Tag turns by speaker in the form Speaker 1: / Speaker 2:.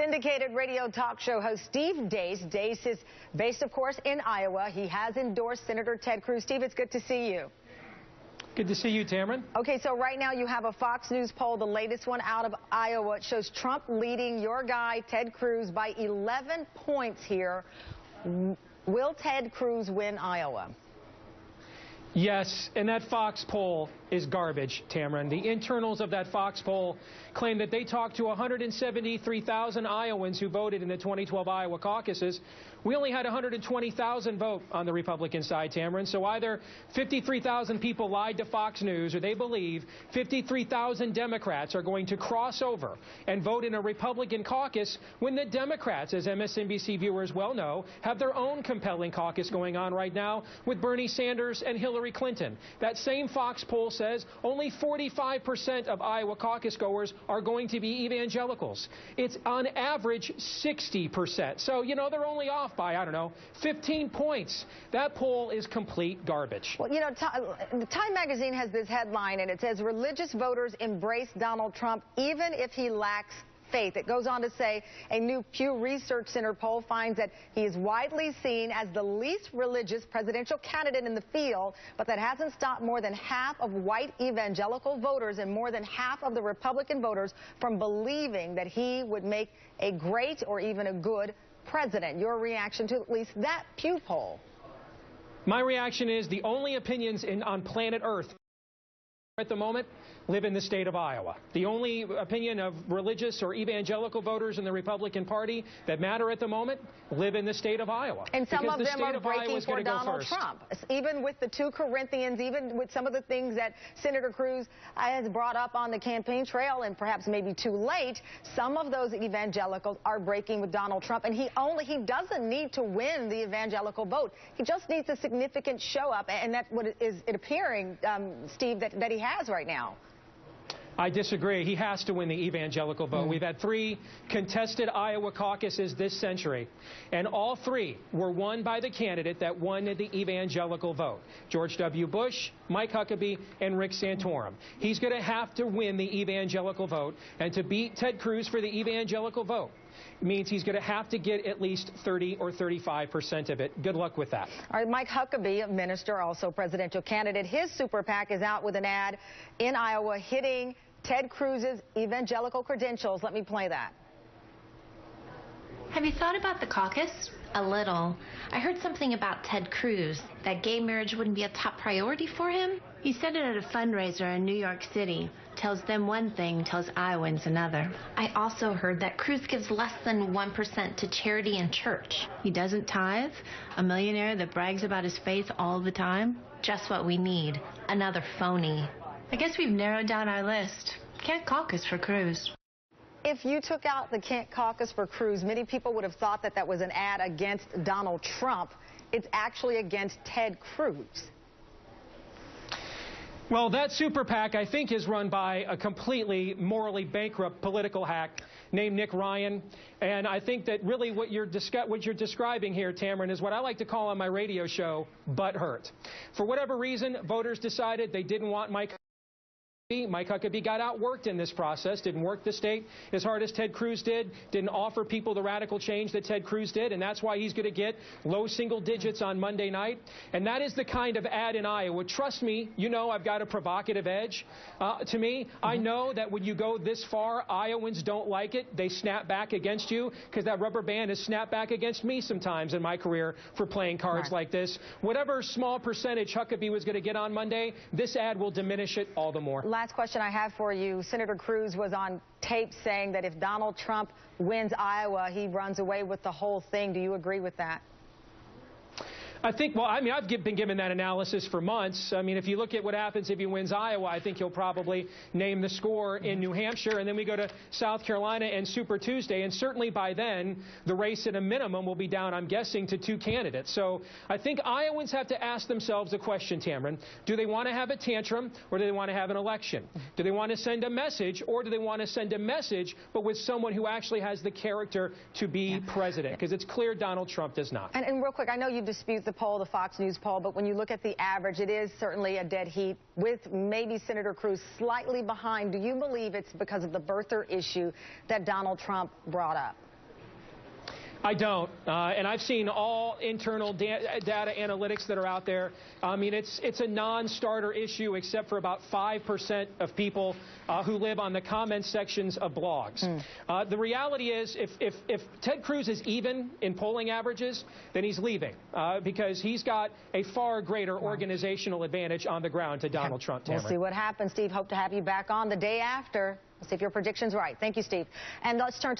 Speaker 1: Syndicated radio talk show host Steve Deace. Deace is based, of course, in Iowa. He has endorsed Senator Ted Cruz. Steve, it's good to see you.
Speaker 2: Good to see you, Tamron.
Speaker 1: Okay, so right now you have a Fox News poll, the latest one out of Iowa. It shows Trump leading your guy, Ted Cruz, by 11 points here. Will Ted Cruz win Iowa?
Speaker 2: Yes, and that Fox poll is garbage, Tamron. The internals of that Fox poll claim that they talked to 173,000 Iowans who voted in the 2012 Iowa caucuses. We only had 120,000 vote on the Republican side, Tamron. So either 53,000 people lied to Fox News, or they believe 53,000 Democrats are going to cross over and vote in a Republican caucus when the Democrats, as MSNBC viewers well know, have their own compelling caucus going on right now with Bernie Sanders and Hillary Clinton. That same Fox poll says only 45% of Iowa caucus goers are going to be evangelicals. It's on average 60%. So, you know, they're only off by, I don't know, 15 points. That poll is complete garbage.
Speaker 1: Well, you know, Time magazine has this headline, and it says religious voters embrace Donald Trump even if he lacks faith. It goes on to say a new Pew Research Center poll finds that he is widely seen as the least religious presidential candidate in the field, but that hasn't stopped more than half of white evangelical voters and more than half of the Republican voters from believing that he would make a great or even a good president. Your reaction to at least that Pew poll?
Speaker 2: My reaction is the only opinions on planet Earth at the moment live in the state of Iowa. The only opinion of religious or evangelical voters in the Republican Party that matter at the moment live in the state of Iowa.
Speaker 1: And some of them are breaking for Donald Trump. Even with the 2 Corinthians, even with some of the things that Senator Cruz has brought up on the campaign trail, and perhaps maybe too late, some of those evangelicals are breaking with Donald Trump. And he doesn't need to win the evangelical vote. He just needs a significant show up, and that's what is it appearing, Steve, that he has right now.
Speaker 2: I disagree. He has to win the evangelical vote. We've had 3 contested Iowa caucuses this century, and all 3 were won by the candidate that won the evangelical vote: George W. Bush, Mike Huckabee, and Rick Santorum. He's going to have to win the evangelical vote, and to beat Ted Cruz for the evangelical vote means he's going to have to get at least 30 or 35% of it. Good luck with that.
Speaker 1: All right, Mike Huckabee, a minister, also presidential candidate, his super PAC is out with an ad in Iowa hitting Ted Cruz's evangelical credentials. Let me play that.
Speaker 3: Have you thought about the caucus? A little. I heard something about Ted Cruz, that gay marriage wouldn't be a top priority for him. He said it at a fundraiser in New York City. Tells them one thing, tells Iowans another. I also heard that Cruz gives less than 1% to charity and church. He doesn't tithe? A millionaire that brags about his faith all the time? Just what we need. Another phony. I guess we've narrowed down our list. Can't caucus for Cruz.
Speaker 1: If you took out the Can't Caucus for Cruz, many people would have thought that that was an ad against Donald Trump. It's actually against Ted Cruz.
Speaker 2: Well, that super PAC, I think, is run by a completely morally bankrupt political hack named Nick Ryan. And I think that really what you're describing here, Tamron, is what I like to call on my radio show, butthurt. For whatever reason, voters decided they didn't want Mike Huckabee got outworked in this process, didn't work the state as hard as Ted Cruz did, didn't offer people the radical change that Ted Cruz did, and that's why he's going to get low single digits on Monday night. And that is the kind of ad in Iowa. Trust me, you know I've got a provocative edge to me. I know that when you go this far, Iowans don't like it. They snap back against you, because that rubber band has snapped back against me sometimes in my career for playing cards like this. Whatever small percentage Huckabee was going to get on Monday, this ad will diminish it all the more.
Speaker 1: Last question I have for you. Senator Cruz was on tape saying that if Donald Trump wins Iowa, he runs away with the whole thing. Do you agree with that?
Speaker 2: I think, well, I mean, I've been given that analysis for months. I mean, if you look at what happens if he wins Iowa, I think he'll probably name the score in New Hampshire, and then we go to South Carolina and Super Tuesday, and certainly by then, the race at a minimum will be down, I'm guessing, to 2 candidates. So I think Iowans have to ask themselves a question, Tamron. Do they want to have a tantrum, or do they want to have an election? Do they want to send a message, or do they want to send a message, but with someone who actually has the character to be president? Because it's clear Donald Trump does not.
Speaker 1: And real quick, I know you dispute the poll, the Fox News poll, but when you look at the average, it is certainly a dead heat with maybe Senator Cruz slightly behind. Do you believe it's because of the birther issue that Donald Trump brought up?
Speaker 2: I don't, and I've seen all internal data analytics that are out there. I mean, it's a non-starter issue except for about 5% of people who live on the comment sections of blogs. The reality is, if Ted Cruz is even in polling averages, then he's leaving because he's got a far greater organizational advantage on the ground to Donald Trump.
Speaker 1: We'll see what happens, Steve. Hope to have you back on the day after. We'll see if your prediction's right. Thank you, Steve. And let's turn to